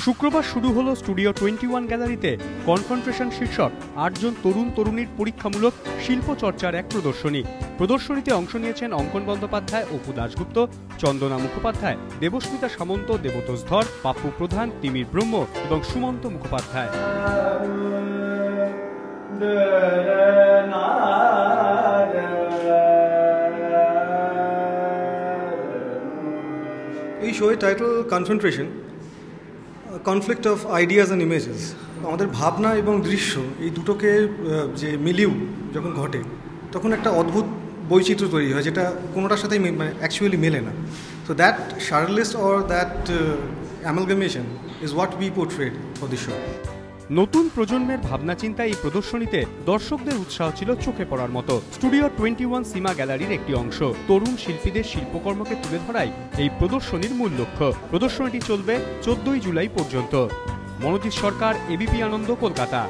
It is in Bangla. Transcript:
শুক্রবার শুরু হলো স্টুডিও 21 গ্যালারিতে কনফ্রন্টেশন শীর্ষক 8 জন তরুণ তরুণীর পরীক্ষামূলক শিল্প চর্চার এক প্রদর্শনী। প্রদর্শনীতে অংশ নিয়েছেন অঙ্কন বন্দ্যোপাধ্যায়, অপু দাশগুপ্ত, চন্দনা মুখোপাধ্যায়, দেবস্মিতা সামন্ত, দেবতোষ ধর, পাপ্পু প্রধান, তিমির ব্রহ্ম এবং সুমন্ত মুখোপাধ্যায়। এই শোয়ের title confrontation, conflict of ideas and images. আমাদের ভাবনা এবং দৃশ্য এই দুটোকে যে মিলিউ যখন ঘটে তখন একটা অদ্ভুত বৈচিত্র্য তৈরি হয়, যেটা কোনোটার সাথেই মানে অ্যাকচুয়ালি মেলে না। So that shortlist or that amalgamation is what we portrayed for this show. নতুন প্রজন্মের ভাবনা চিন্তা এই প্রদর্শনীতে দর্শকদের উৎসাহ ছিল চোখে পড়ার মতো। স্টুডিও 21 সিমা গ্যালারির একটি অংশ। তরুণ শিল্পীদের শিল্পকর্মকে তুলে ধরাই এই প্রদর্শনীর মূল লক্ষ্য। প্রদর্শনীটি চলবে 14 জুলাই পর্যন্ত। মনোজিৎ সরকার, এবিপি আনন্দ, কলকাতা।